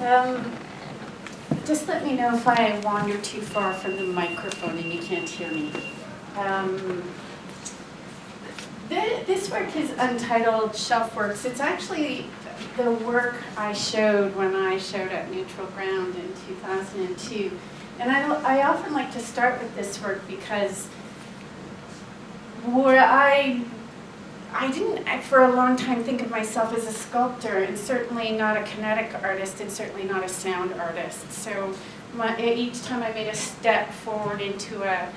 Um, just let me know if I wander too far from the microphone and you can't hear me. This work is untitled Shelfworks. It's actually the work I showed when I showed at Neutral Ground in 2002. And I often like to start with this work because I didn't for a long time think of myself as a sculptor, and certainly not a kinetic artist, and certainly not a sound artist. So each time I made a step forward into a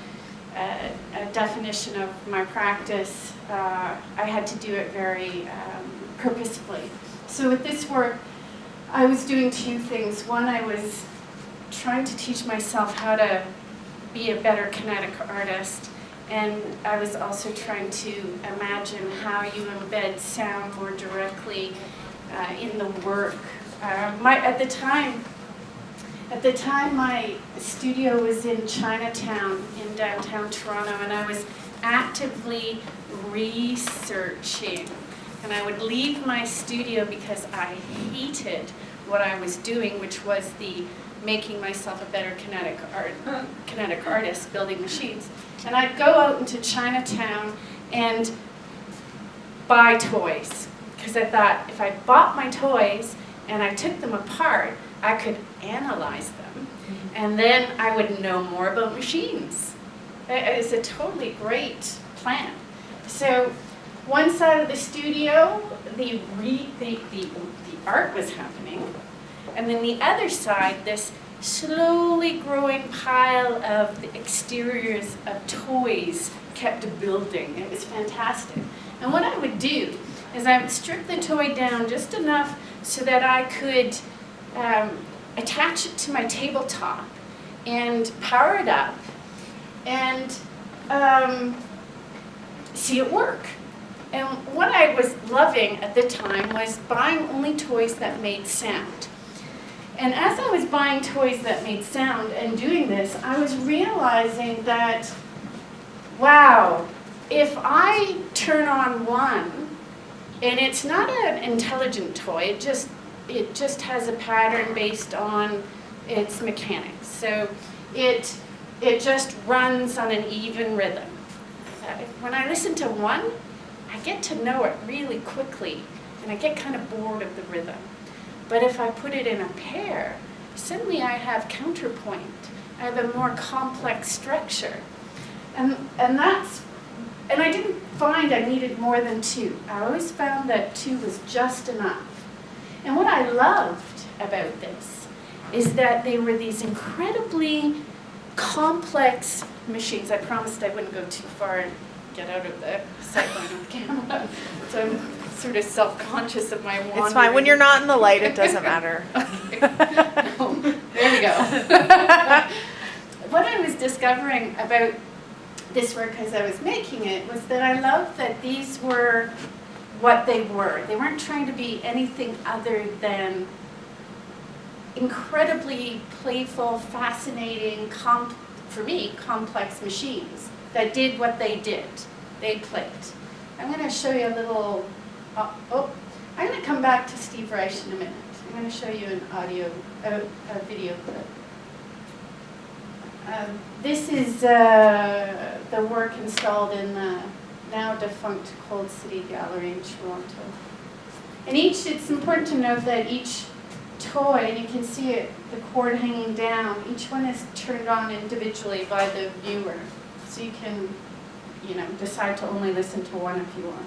definition of my practice, I had to do it very purposefully. So with this work, I was doing two things. One, I was trying to teach myself how to be a better kinetic artist, and I was also trying to imagine how you embed sound more directly in the work. At the time, my studio was in Chinatown in downtown Toronto, and I was actively researching. And I would leave my studio because I hated what I was doing, which was the making myself a better kinetic artist, building machines. And I'd go out into Chinatown and buy toys, because I thought if I bought my toys and I took them apart, I could analyze them, and then I would know more about machines. It's a totally great plan. So one side of the studio, the art was happening, and then the other side, this slowly growing pile of the exteriors of toys kept building. It was fantastic. And what I would do is I would strip the toy down just enough so that I could attach it to my tabletop and power it up and see it work. And what I was loving at the time was buying only toys that made sound. And as I was buying toys that made sound and doing this, I was realizing that, wow, if I turn on one, and it's not an intelligent toy, it just has a pattern based on its mechanics. So it just runs on an even rhythm. When I listen to one, I get to know it really quickly, and I get kind of bored of the rhythm. But if I put it in a pair, suddenly I have counterpoint. I have a more complex structure. And I didn't find I needed more than two. I always found that two was just enough. And what I loved about this is that they were these incredibly complex machines. I promised I wouldn't go too far and get out of the sightline of the camera. So I'm sort of self-conscious of my wandering. It's fine. When you're not in the light, it doesn't matter. No, there we go. What I was discovering about this work as I was making it was that I loved that these were what they were. They weren't trying to be anything other than incredibly playful, fascinating, for me, complex machines that did what they did. They played. I'm going to show you a little, I'm going to come back to Steve Reich in a minute. I'm going to show you an a video clip. This is the work installed in the now defunct Cold City Gallery in Toronto. And it's important to note that each toy, and you can see it, the cord hanging down, each one is turned on individually by the viewer. So you can, decide to only listen to one if you want.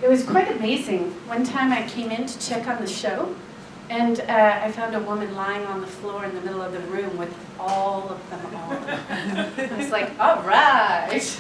It was quite amazing. One time I came in to check on the show, and I found a woman lying on the floor in the middle of the room with all of them on. I was like, all right.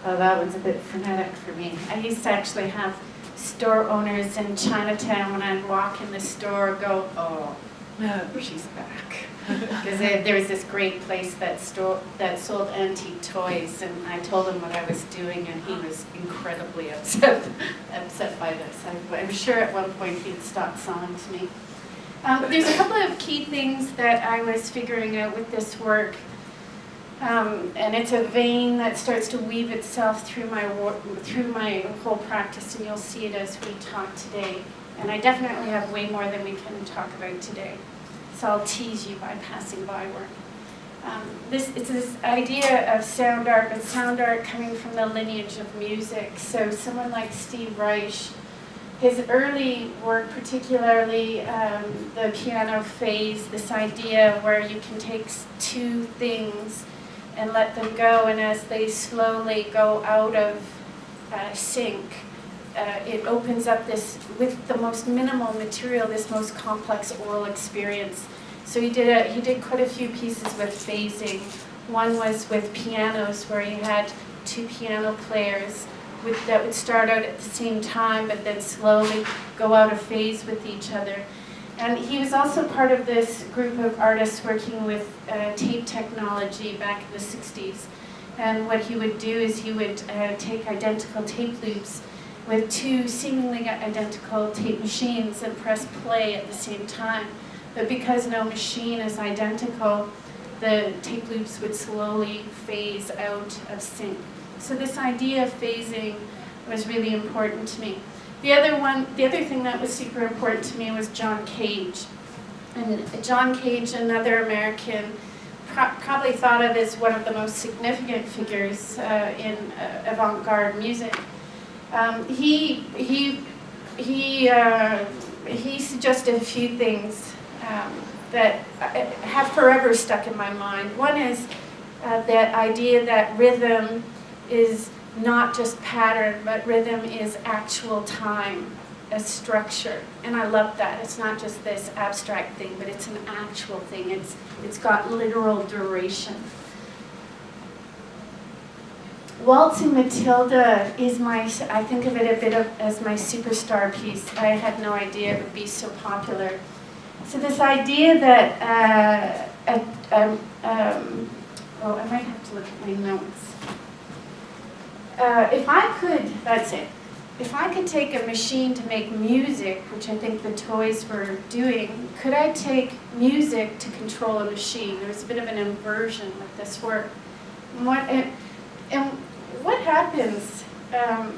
Oh, that was a bit frenetic for me. I used to actually have store owners in Chinatown when I'd walk in the store go, oh, she's back. Because there was this great place that sold antique toys, and I told him what I was doing, and he was incredibly upset by this. I'm sure at one point he'd stopped selling to me. There's a couple of key things that I was figuring out with this work. And it's a vein that starts to weave itself through my whole practice, and you'll see it as we talk today. And I definitely have way more than we can talk about today. So I'll tease you by passing by work. It's this idea of sound art, but sound art coming from the lineage of music. So someone like Steve Reich, his early work, particularly the piano phase, this idea where you can take two things and let them go, and as they slowly go out of sync, it opens up this, with the most minimal material, this most complex oral experience. So he did quite a few pieces with phasing. One was with pianos, where he had two piano players that would start out at the same time, but then slowly go out of phase with each other. And he was also part of this group of artists working with tape technology back in the 60s. And what he would do is he would take identical tape loops with two seemingly identical tape machines and press play at the same time. But because no machine is identical, the tape loops would slowly phase out of sync. So this idea of phasing was really important to me. The other thing that was super important to me was John Cage. And John Cage, another American, probably thought of as one of the most significant figures in avant-garde music. He suggested a few things that have forever stuck in my mind. One is that idea that rhythm is not just pattern, but rhythm is actual time, as structure. And I love that. It's not just this abstract thing, but it's an actual thing. It's got literal duration. Waltzing Matilda is I think of it a bit as my superstar piece. I had no idea it would be so popular. So this idea that, I might have to look at my notes. If I could take a machine to make music, which I think the toys were doing, could I take music to control a machine? There was a bit of an inversion with this work. And what happens, I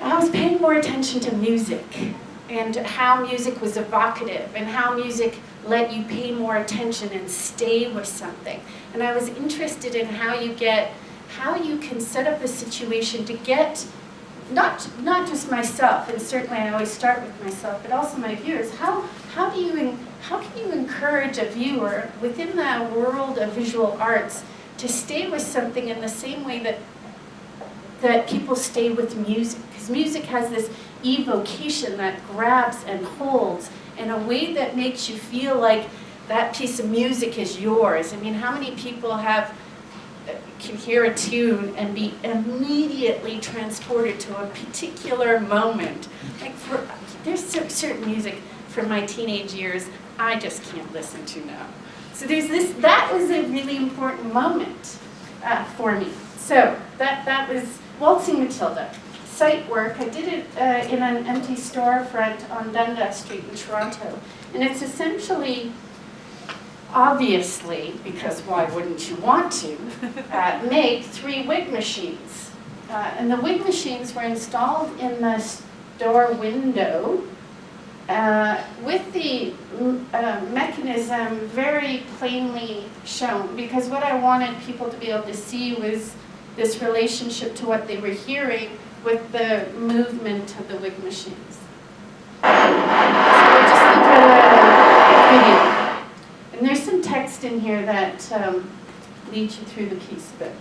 was paying more attention to music and how music was evocative and how music let you pay more attention and stay with something. And I was interested in how you can set up a situation to get, not just myself, and certainly I always start with myself, but also my viewers. How can you encourage a viewer within the world of visual arts to stay with something in the same way that people stay with music? Because music has this evocation that grabs and holds in a way that makes you feel like that piece of music is yours. I mean, how many people can hear a tune and be immediately transported to a particular moment? Like there's certain music from my teenage years I just can't listen to now. So that was a really important moment for me. So that was Waltzing Matilda. Site work, I did it in an empty storefront on Dunlop Street in Toronto. And it's essentially, obviously, because why wouldn't you want to, make 3 wig machines. And the wig machines were installed in the store window with the mechanism very plainly shown, because what I wanted people to be able to see was this relationship to what they were hearing with the movement of the wig machines. So we'll just look at a video. And there's some text in here that leads you through the piece a bit.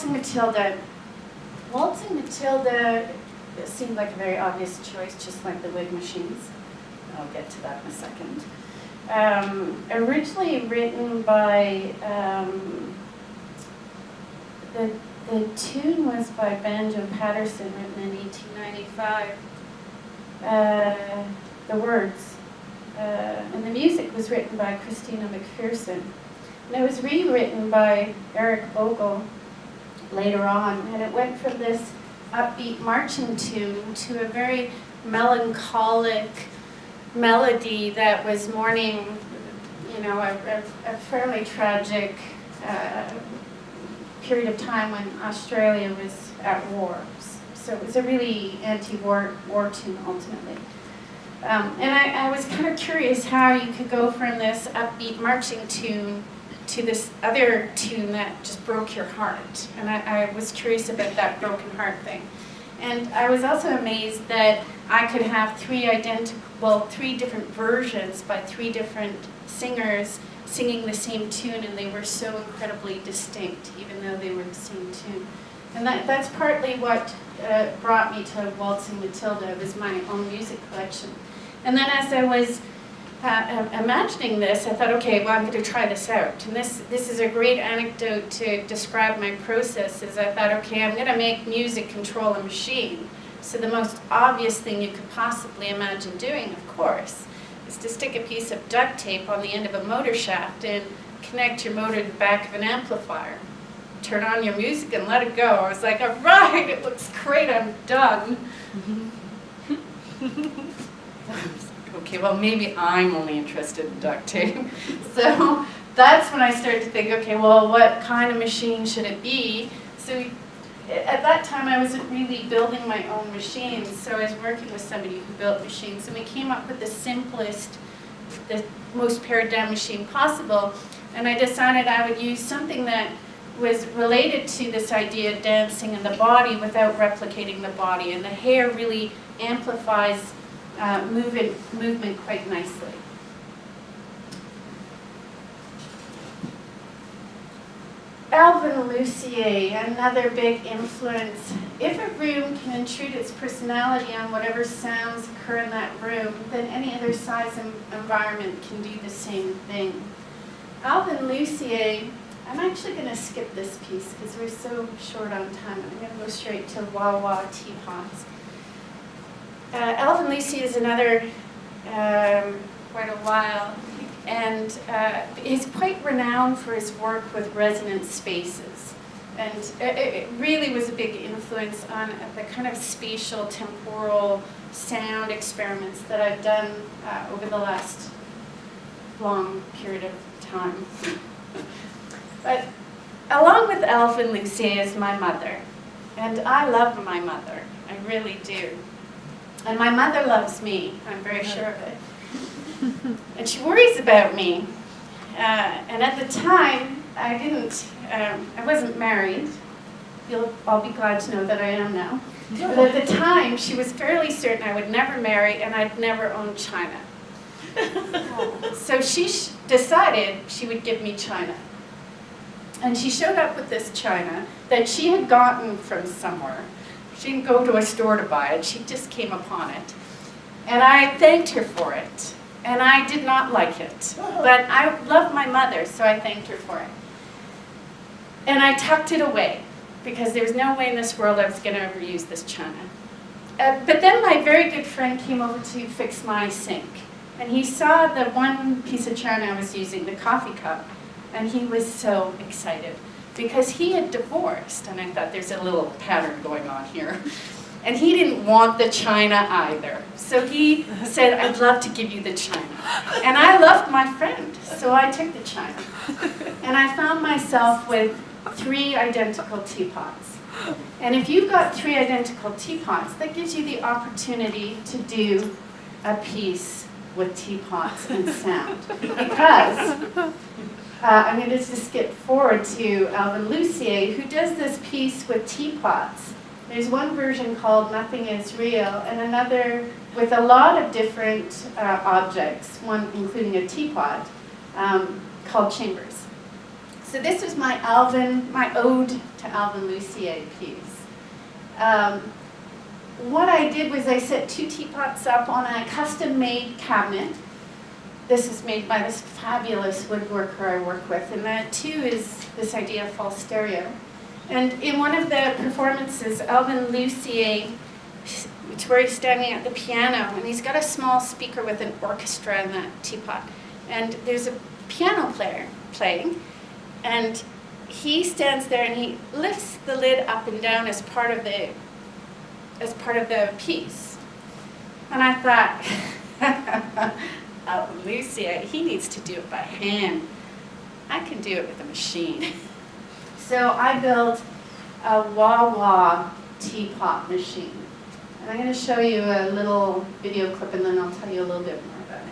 Waltzing Matilda. Waltzing Matilda seemed like a very obvious choice, just like the wig machines. I'll get to that in a second. Originally written by, the tune was by Banjo Patterson, written in 1895. The words. And the music was written by Christina McPherson. And it was rewritten by Eric Bogle later on. And it went from this upbeat marching tune to a very melancholic melody that was mourning, a fairly tragic period of time when Australia was at war. So it was a really anti-war tune ultimately. And I was kind of curious how you could go from this upbeat marching tune to this other tune that just broke your heart. And I was curious about that broken heart thing. And I was also amazed that I could have three different versions by three different singers singing the same tune, and they were so incredibly distinct, even though they were the same tune. And that's partly what brought me to Waltzing Matilda, was my own music collection. And then as I was imagining this, I thought, okay, well, I'm going to try this out. And this is a great anecdote to describe my process. Is I thought, okay, I'm going to make music control a machine. So the most obvious thing you could possibly imagine doing, of course, is to stick a piece of duct tape on the end of a motor shaft and connect your motor to the back of an amplifier. Turn on your music and let it go. I was like, all right, it looks great, I'm done. Okay, well, maybe I'm only interested in duct tape. So that's when I started to think, okay, well, what kind of machine should it be? So at that time, I wasn't really building my own machines, so I was working with somebody who built machines, and we came up with the simplest, the most pared down machine possible, and I decided I would use something that was related to this idea of dancing in the body without replicating the body, and the hair really amplifies movement quite nicely. Alvin Lucier, another big influence. If a room can intrude its personality on whatever sounds occur in that room, then any other size environment can do the same thing. Alvin Lucier, I'm actually going to skip this piece because we're so short on time. I'm going to go straight to wah-wah teapots. Alvin Lucier is another quite a while. And he's quite renowned for his work with resonant spaces. And it really was a big influence on the kind of spatial, temporal sound experiments that I've done over the last long period of time. But along with Alvin Lucier is my mother. And I love my mother. I really do. And my mother loves me. I'm very sure of it. And she worries about me. And at the time, I wasn't married. You'll all be glad to know that I am now. But at the time, she was fairly certain I would never marry and I'd never own china. So she decided she would give me china. And she showed up with this china that she had gotten from somewhere. She didn't go to a store to buy it. She just came upon it. And I thanked her for it. And I did not like it. But I love my mother, so I thanked her for it. And I tucked it away, because there was no way in this world I was going to ever use this china. But then my very good friend came over to fix my sink. And he saw the one piece of china I was using, the coffee cup, and he was so excited. Because he had divorced, and I thought there's a little pattern going on here. And he didn't want the china either. So he said, I'd love to give you the china. And I loved my friend, so I took the china. And I found myself with 3 identical teapots. And if you've got 3 identical teapots, that gives you the opportunity to do a piece with teapots and sound. Because I'm going to just skip forward to Alvin Lucier, who does this piece with teapots. There's one version called Nothing is Real, and another with a lot of different objects, one including a teapot, called Chambers. So this was my ode to Alvin Lucier piece. What I did was I set 2 teapots up on a custom-made cabinet. This is made by this fabulous woodworker I work with, and that too is this idea of false stereo. And in one of the performances, Alvin Lucier, it's where he's standing at the piano, and he's got a small speaker with an orchestra in that teapot. And there's a piano player playing, and he stands there and he lifts the lid up and down as part of the piece. And I thought, Alvin Lucier, he needs to do it by hand. I can do it with a machine. So I built a wah-wah teapot machine. And I'm going to show you a little video clip, and then I'll tell you a little bit more about it.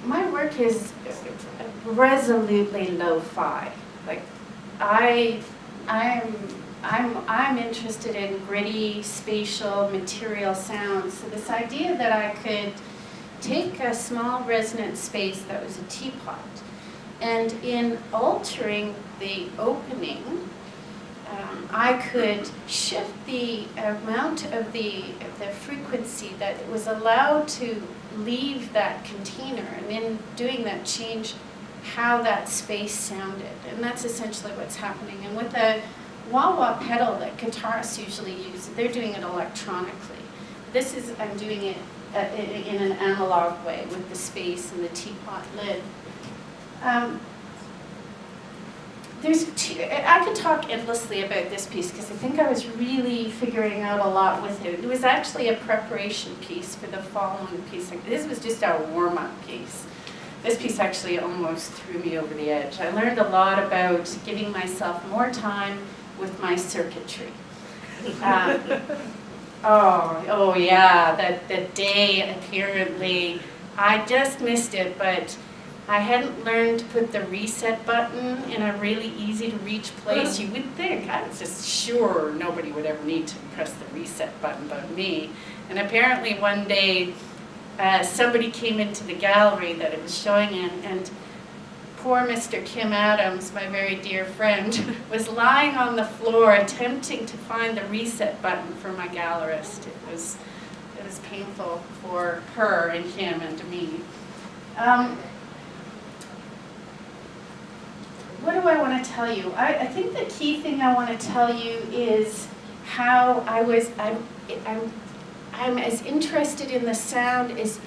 My work is resolutely lo-fi. Like, I'm interested in gritty, spatial, material sounds. So this idea that I could take a small resonant space that was a teapot, and in altering the opening, I could shift the amount of the frequency that was allowed to leave that container, and in doing that, change how that space sounded. And that's essentially what's happening. And with a wah-wah pedal that guitarists usually use, they're doing it electronically. This is, I'm doing it in an analog way with the space and the teapot lid. I could talk endlessly about this piece because I think I was really figuring out a lot with it. It was actually a preparation piece for the following piece. This was just our warm-up piece. This piece actually almost threw me over the edge. I learned a lot about giving myself more time with my circuitry. Oh yeah, that day apparently, I just missed it, but I hadn't learned to put the reset button in a really easy to reach place. You would think, I was just sure nobody would ever need to press the reset button but me. And apparently one day, somebody came into the gallery that it was showing in, and poor Mr. Kim Adams, my very dear friend, was lying on the floor attempting to find the reset button for my gallerist. It was painful for her and him and me. What do I want to tell you? I think the key thing I want to tell you is how I'm as interested in the sound as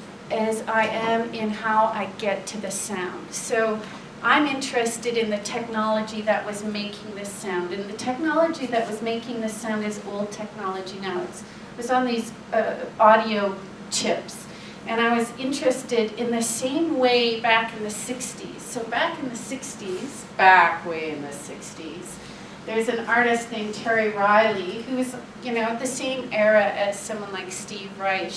I am in how I get to the sound. So I'm interested in the technology that was making this sound. And the technology that was making this sound is old technology now. It was on these audio chips. And I was interested in the same way back in the 60s. So back in the 60s, way in the 60s, there's an artist named Terry Riley who was, at the same era as someone like Steve Reich.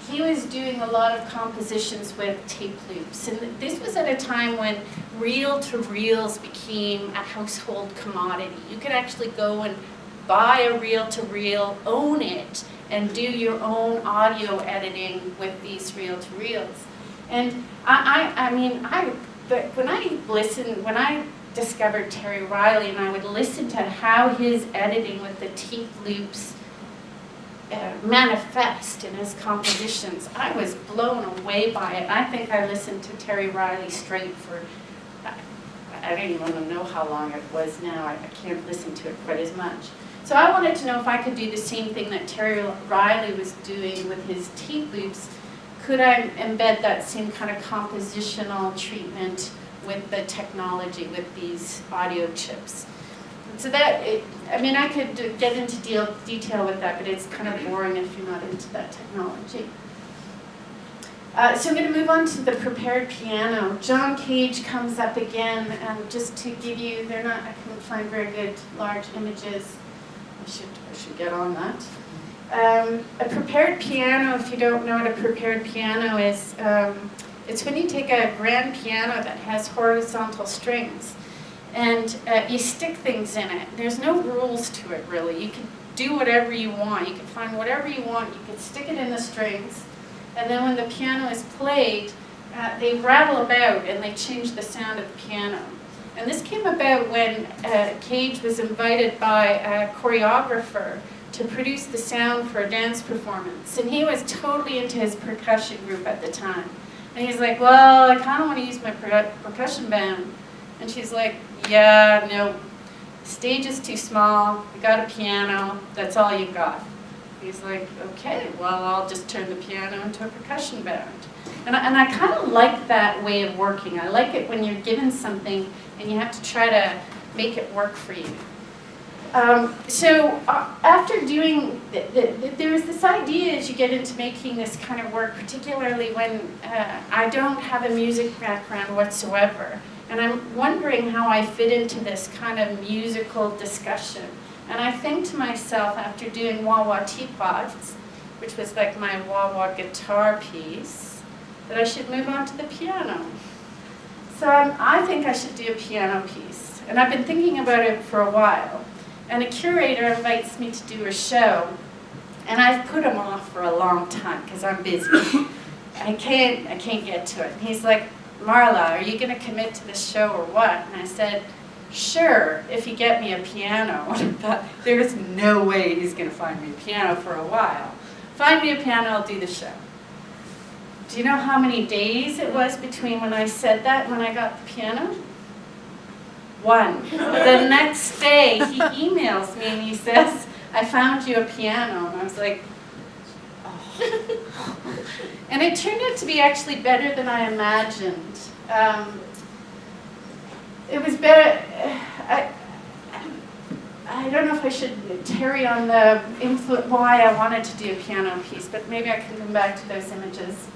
He was doing a lot of compositions with tape loops. And this was at a time when reel-to-reels became a household commodity. You could actually go and buy a reel-to-reel, own it, and do your own audio editing with these reel-to-reels. And but when I discovered Terry Riley and I would listen to how his editing with the teeth loops manifest in his compositions, I was blown away by it. I think I listened to Terry Riley straight for, I don't even know how long it was now. I can't listen to it quite as much. So I wanted to know if I could do the same thing that Terry Riley was doing with his teeth loops. Could I embed that same kind of compositional treatment with the technology, with these audio chips? So I could get into detail with that, but it's kind of boring if you're not into that technology. So I'm going to move on to the prepared piano. John Cage comes up again, just to give you, I couldn't find very good large images. I should get on that. A prepared piano, if you don't know what a prepared piano is, it's when you take a grand piano that has horizontal strings and you stick things in it. There's no rules to it, really. You can do whatever you want. You can find whatever you want. You can stick it in the strings, and then when the piano is played, they rattle about and they change the sound of the piano. And this came about when Cage was invited by a choreographer to produce the sound for a dance performance. And he was totally into his percussion group at the time. And he's like, well, I kind of want to use my percussion band. And she's like, yeah, no, the stage is too small, I got a piano, that's all you got. He's like, okay, well, I'll just turn the piano into a percussion band. And I kind of like that way of working. I like it when you're given something and you have to try to make it work for you. After doing, there was this idea as you get into making this kind of work, particularly when I don't have a music background whatsoever. And I'm wondering how I fit into this kind of musical discussion. And I think to myself, after doing Wah-Wah Teapots, which was like my wah-wah guitar piece, that I should move on to the piano. So I think I should do a piano piece. And I've been thinking about it for a while. And a curator invites me to do a show. And I've put him off for a long time because I'm busy. I can't get to it. And he's like, Marla, are you going to commit to this show or what? And I said, sure, if you get me a piano. And I thought, there's no way he's going to find me a piano for a while. Find me a piano, I'll do the show. Do you know how many days it was between when I said that and when I got the piano? 1. The next day, he emails me and he says, I found you a piano. And I was like, oh. And it turned out to be actually better than I imagined. It was better. I don't know if I should tarry on the why I wanted to do a piano piece, but maybe I can come back to those images.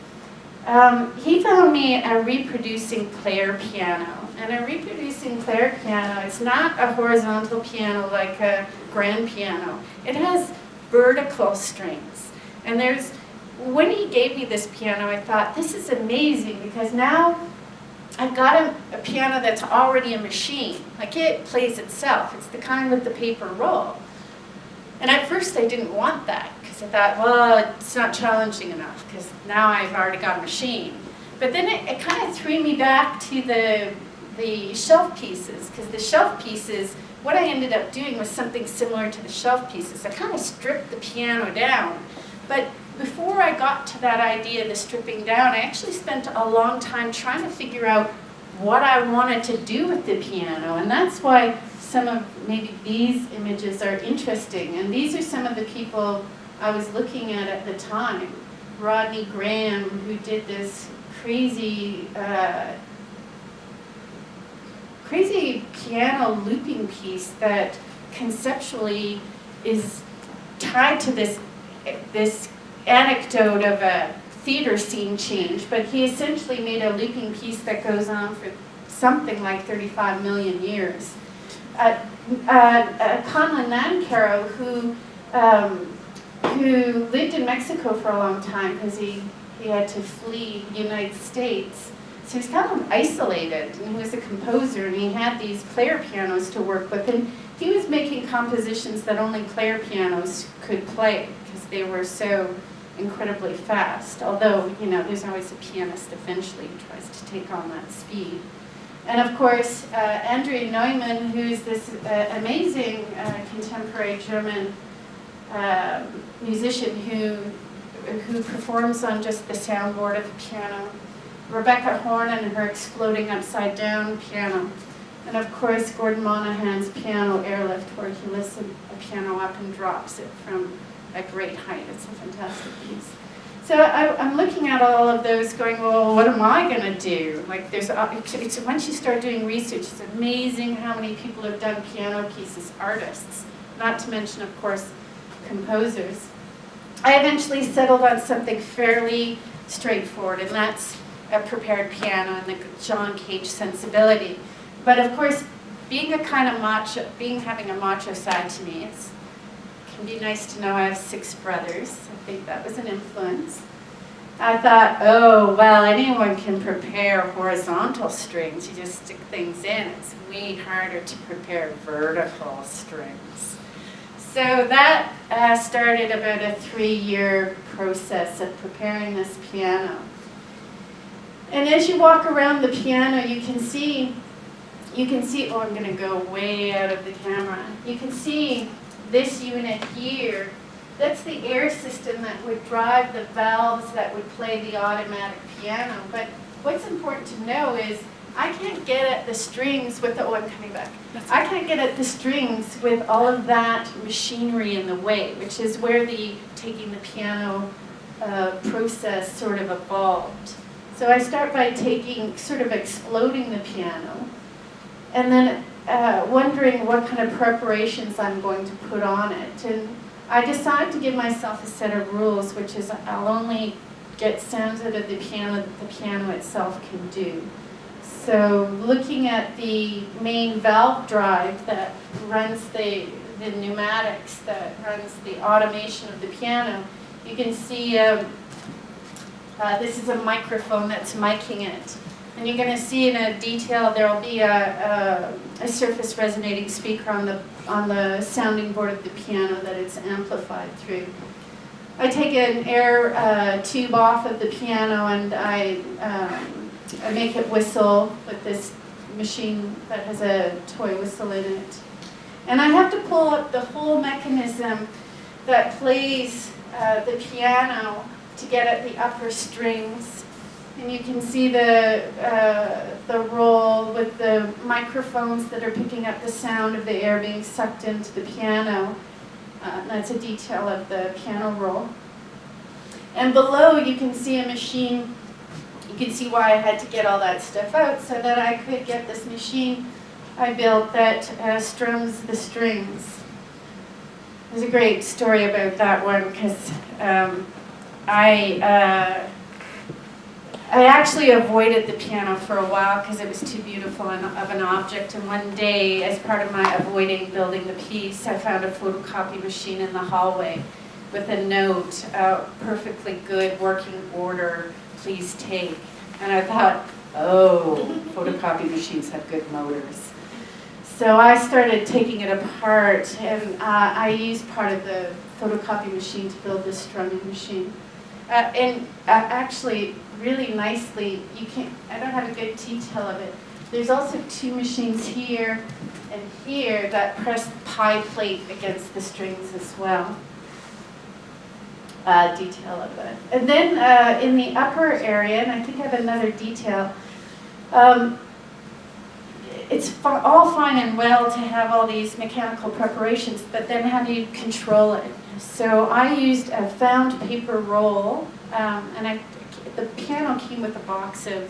He found me a reproducing player piano. And a reproducing player piano, it's not a horizontal piano like a grand piano. It has vertical strings. And when he gave me this piano, I thought, this is amazing because now I've got a piano that's already a machine. Like it plays itself. It's the kind with the paper roll. And at first I didn't want that because I thought, well, it's not challenging enough because now I've already got a machine. But then it kind of threw me back to the shelf pieces, because the shelf pieces, what I ended up doing was something similar to the shelf pieces. I kind of stripped the piano down. But before I got to that idea of the stripping down, I actually spent a long time trying to figure out what I wanted to do with the piano. And that's why some of maybe these images are interesting. And these are some of the people I was looking at the time. Rodney Graham, who did this crazy piano looping piece that conceptually is tied to this anecdote of a theater scene change, but he essentially made a looping piece that goes on for something like 35 million years. Conlon Nancaro, who lived in Mexico for a long time because he had to flee the United States. So he was kind of isolated, and he was a composer, and he had these player pianos to work with, and he was making compositions that only player pianos could play because they were so incredibly fast, although, you know, there's always a pianist eventually who tries to take on that speed. And of course, Andrea Neumann, who's this amazing contemporary German musician who performs on just the soundboard of the piano. Rebecca Horn and her exploding upside down piano. And of course, Gordon Monahan's piano airlift, where he lifts a piano up and drops it from a great height. It's a fantastic piece. So I'm looking at all of those going, well, what am I going to do? Like, once you start doing research, it's amazing how many people have done piano pieces, artists, not to mention, of course, composers. I eventually settled on something fairly straightforward, and that's a prepared piano and the John Cage sensibility. But of course, being having a macho side to me, it can be nice to know I have 6 brothers. I think that was an influence. I thought, oh, well, anyone can prepare horizontal strings. You just stick things in. It's way harder to prepare vertical strings. So that started about a 3-year process of preparing this piano. And as you walk around the piano, you can see, oh, I'm going to go way out of the camera. You can see this unit here. That's the air system that would drive the valves that would play the automatic piano. But what's important to know is I can't get at the strings with the, oh, I'm coming back. I can't get at the strings with all of that machinery in the way, which is where taking the piano process sort of evolved. So I start by sort of exploding the piano, and then wondering what kind of preparations I'm going to put on it. And I decide to give myself a set of rules, which is I'll only get sounds out of the piano that the piano itself can do. So looking at the main valve drive that runs the pneumatics, that runs the automation of the piano, you can see this is a microphone that's miking it. And you're going to see in a detail there will be a surface resonating speaker on the sounding board of the piano that it's amplified through. I take an air tube off of the piano and I make it whistle with this machine that has a toy whistle in it. And I have to pull up the whole mechanism that plays the piano to get at the upper strings. And you can see the roll with the microphones that are picking up the sound of the air being sucked into the piano. That's a detail of the piano roll. And below you can see a machine. You can see why I had to get all that stuff out so that I could get this machine I built that strums the strings. There's a great story about that one because I actually avoided the piano for a while because it was too beautiful of an object. And one day, as part of my avoiding building the piece, I found a photocopy machine in the hallway with a note, perfectly good working order, please take. And I thought, oh, photocopy machines have good motors. So I started taking it apart, and I used part of the photocopy machine to build this strumming machine. Actually, really nicely, I don't have a good detail of it. There's also 2 machines here and here that press the pie plate against the strings as well. Detail of it. And then in the upper area, and I think I have another detail, it's all fine and well to have all these mechanical preparations, but then how do you control it? So I used a found paper roll, and the piano came with a box of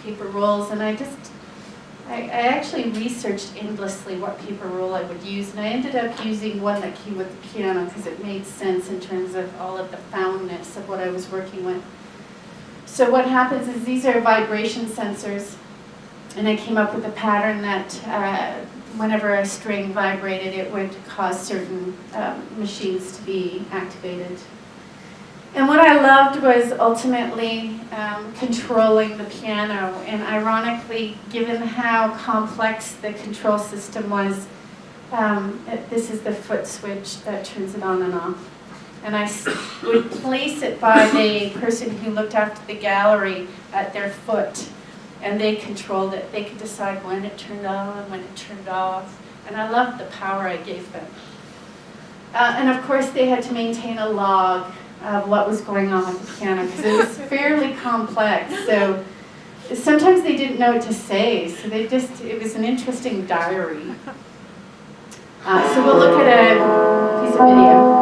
paper rolls, and I actually researched endlessly what paper roll I would use, and I ended up using one that came with the piano because it made sense in terms of all of the foundness of what I was working with. So what happens is these are vibration sensors, and I came up with a pattern that whenever a string vibrated, it would cause certain machines to be activated. And what I loved was ultimately controlling the piano. And ironically, given how complex the control system was, this is the foot switch that turns it on and off. and I would place it by the person who looked after the gallery at their foot, and they controlled it. They could decide when it turned on, when it turned off, and I loved the power I gave them. And of course, they had to maintain a log of what was going on with the piano, because it was fairly complex. So sometimes they didn't know what to say, so it was an interesting diary. So we'll look at a piece of video.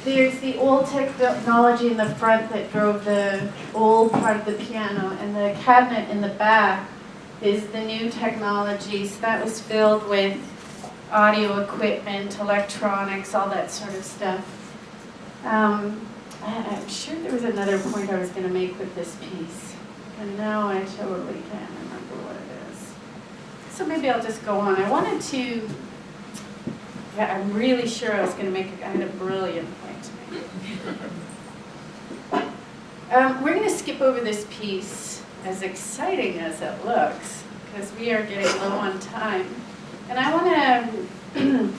There's the old technology in the front that drove the old part of the piano, and the cabinet in the back is the new technology. So that was filled with audio equipment, electronics, all that sort of stuff. I'm sure there was another point I was going to make with this piece, and now I totally can't remember what it is. So maybe I'll just go on. I wanted to, yeah, I'm really sure I was going to make a kind of brilliant point to make. We're going to skip over this piece, as exciting as it looks, because we are getting low on time. And I want to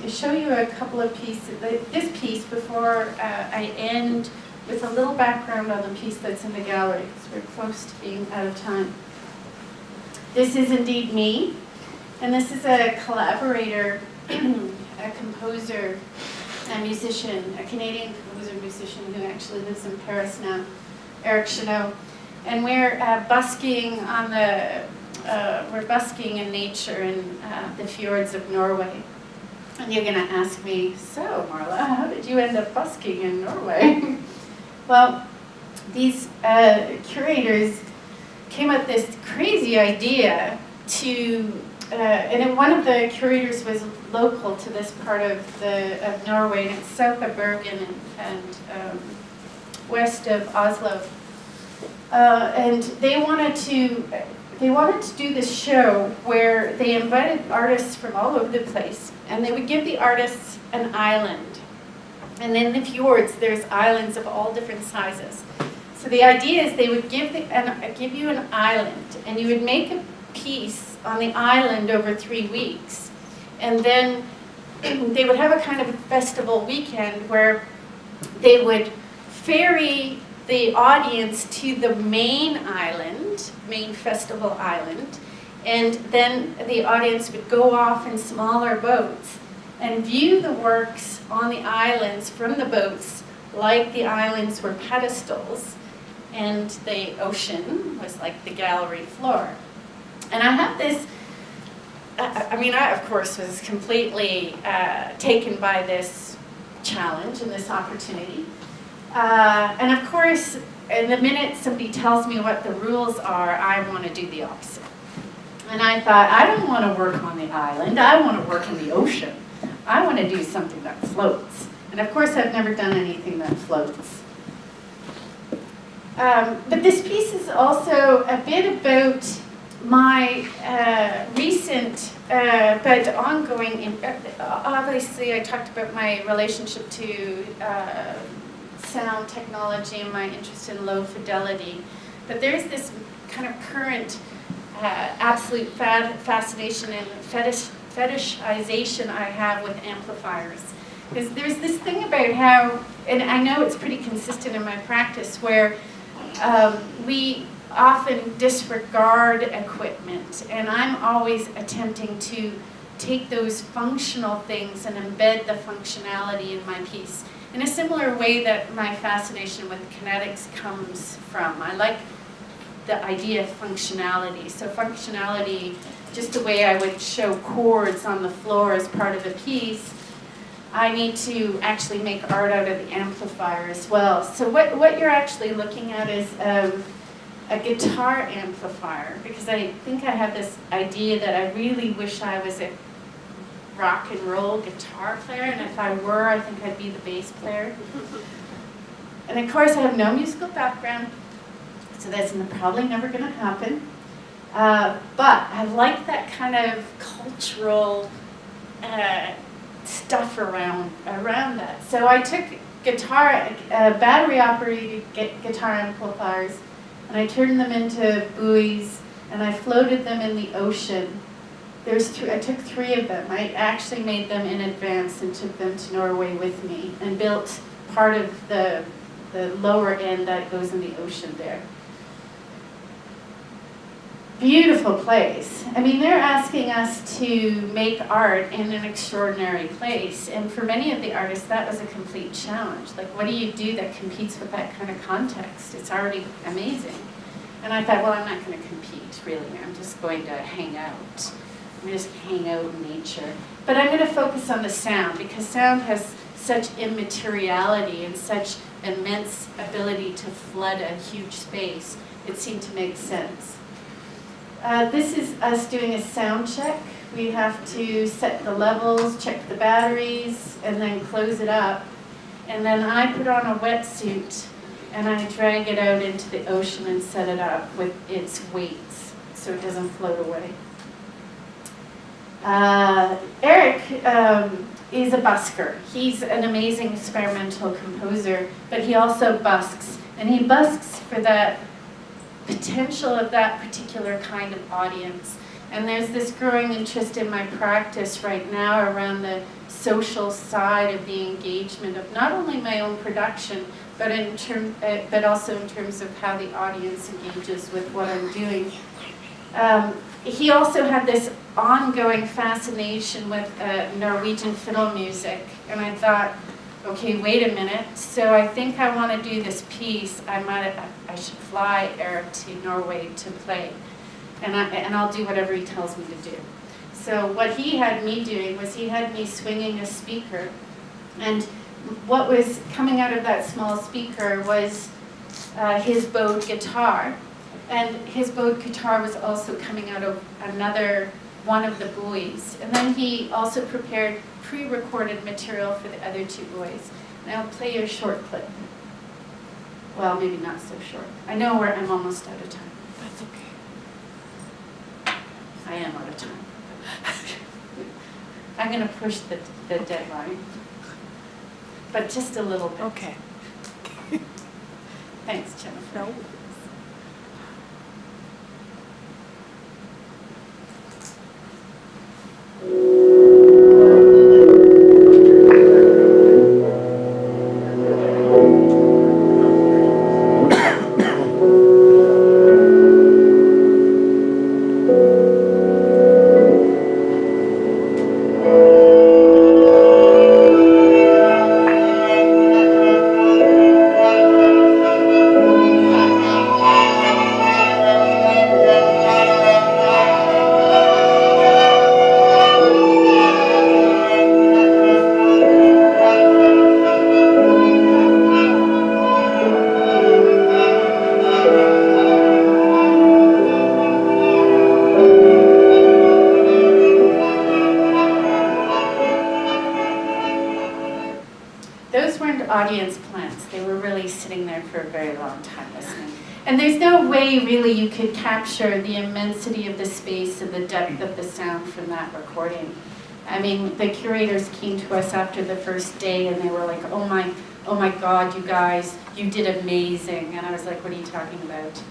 show you a couple of pieces. This piece before I end with a little background on the piece that's in the gallery, because we're close to being out of time. This is indeed me, and this is a collaborator, a composer, a musician, a Canadian composer musician who actually lives in Paris now, Erika. And we're busking on the. We're busking in nature in the fjords of Norway. And you're going to ask me, so Marla, how did you end up busking in Norway? Well, these curators came up with this crazy idea to, and one of the curators was local to this part of Norway, and it's south of Bergen and west of Oslo. And they wanted to do this show where they invited artists from all over the place, and they would give the artists an island. And in the fjords, there's islands of all different sizes. So the idea is they would give you an island, and you would make a piece on the island over 3 weeks. And then they would have a kind of a festival weekend where they would ferry the audience to the main island, main festival island, and then the audience would go off in smaller boats and view the works on the islands from the boats, like the islands were pedestals and the ocean was like the gallery floor. And I have this, I of course was completely taken by this challenge and this opportunity. And of course, in the minute somebody tells me what the rules are, I want to do the opposite. And I thought, I don't want to work on the island, I want to work in the ocean. I want to do something that floats. And of course, I've never done anything that floats. But this piece is also a bit about my recent but ongoing, obviously I talked about my relationship to sound technology and my interest in low fidelity, but there's this kind of current absolute fascination and fetishization I have with amplifiers. Because there's this thing about how, and I know it's pretty consistent in my practice, where we often disregard equipment, and I'm always attempting to take those functional things and embed the functionality in my piece. In a similar way that my fascination with kinetics comes from. I like the idea of functionality. So functionality, just the way I would show chords on the floor as part of a piece, I need to actually make art out of the amplifier as well. So what you're actually looking at is a guitar amplifier, because I think I have this idea that I really wish I was a rock and roll guitar player, and if I were, I think I'd be the bass player. And of course, I have no musical background, so that's probably never going to happen. But I like that kind of cultural stuff around that. So I took battery-operated guitar amplifiers, and I turned them into buoys, and I floated them in the ocean. I took 3 of them. I actually made them in advance and took them to Norway with me and built part of the lower end that goes in the ocean there. Beautiful place. I mean, they're asking us to make art in an extraordinary place, and for many of the artists that was a complete challenge. Like, what do you do that competes with that kind of context? It's already amazing. And I thought, well, I'm not going to compete, really. I'm just going to hang out. I'm just hang out in nature. But I'm going to focus on the sound, because sound has such immateriality and such immense ability to flood a huge space. It seemed to make sense. This is us doing a sound check. We have to set the levels, check the batteries, and then close it up. And then I put on a wetsuit, and I drag it out into the ocean and set it up with its weights so it doesn't float away. Eric is a busker. He's an amazing experimental composer, but he also busks. And he busks for that potential of that particular kind of audience. And there's this growing interest in my practice right now around the social side of the engagement of not only my own production, but also in terms of how the audience engages with what I'm doing. He also had this ongoing fascination with Norwegian fiddle music, and I thought, okay, wait a minute. So I think I want to do this piece. I should fly Eric to Norway to play, and I'll do whatever he tells me to do. So what he had me doing was he had me swinging a speaker, and what was coming out of that small speaker was his bowed guitar, and his bowed guitar was also coming out of another one of the buoys. And then he also prepared pre-recorded material for the other 2 buoys. And I'll play you a short clip. Well, maybe not so short. I know I'm almost out of time. That's okay. I am out of time. I'm going to push the deadline, but just a little bit. Okay. Thanks, Jennifer. No. Audience plants. They were really sitting there for a very long time listening. And there's no way really you could capture the immensity of the space and the depth of the sound from that recording. I mean, the curators came to us after the first day and they were like, oh my God, you guys, you did amazing. And I was like, what are you talking about?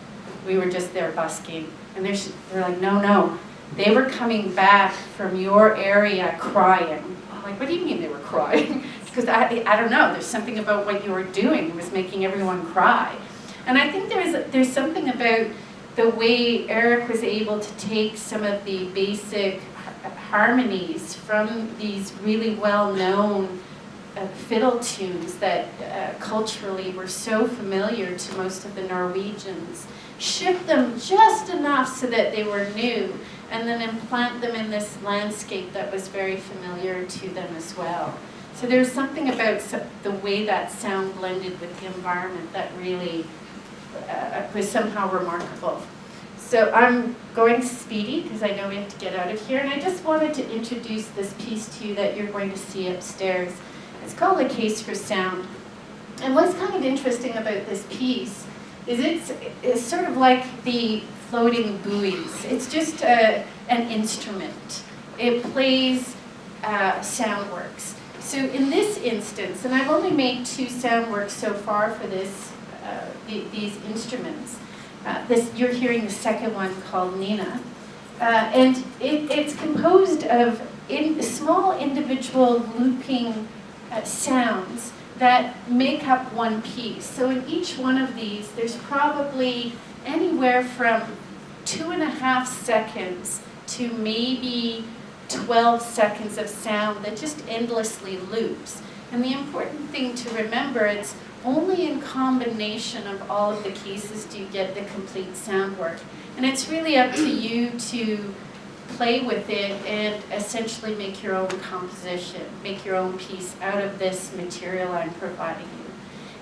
We were just there busking. And they're like, no. They were coming back from your area crying. I'm like, what do you mean they were crying? Because I don't know, there's something about what you were doing was making everyone cry. And I think there's something about the way Eric was able to take some of the basic harmonies from these really well-known fiddle tunes that culturally were so familiar to most of the Norwegians, shift them just enough so that they were new, and then implant them in this landscape that was very familiar to them as well. So there's something about the way that sound blended with the environment that really was somehow remarkable. So I'm going speedy because I know we have to get out of here, and I just wanted to introduce this piece to you that you're going to see upstairs. It's called A Case for Sound. And what's kind of interesting about this piece is it's sort of like the floating buoys. It's just an instrument. It plays sound works. So in this instance, and I've only made 2 sound works so far for this, these instruments. You're hearing the second one called Nina. And it's composed of small individual looping sounds that make up one piece. So in each one of these, there's probably anywhere from 2.5 seconds to maybe 12 seconds of sound that just endlessly loops. And the important thing to remember, it's only in combination of all of the cases do you get the complete sound work. And it's really up to you to play with it and essentially make your own composition, make your own piece out of this material I'm providing you.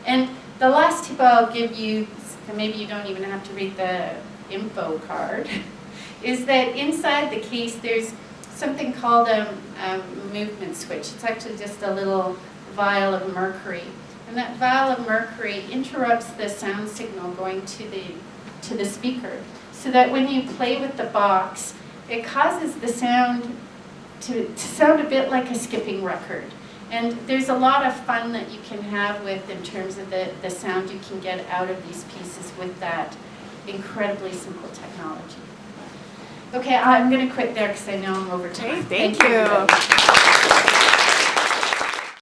And the last tip I'll give you, and maybe you don't even have to read the info card, is that inside the case there's something called a movement switch. It's actually just a little vial of mercury. And that vial of mercury interrupts the sound signal going to the speaker, so that when you play with the box, it causes the sound to sound a bit like a skipping record. And there's a lot of fun that you can have with in terms of the sound you can get out of these pieces with that incredibly simple technology. Okay, I'm going to quit there because I know I'm over time. Thank you.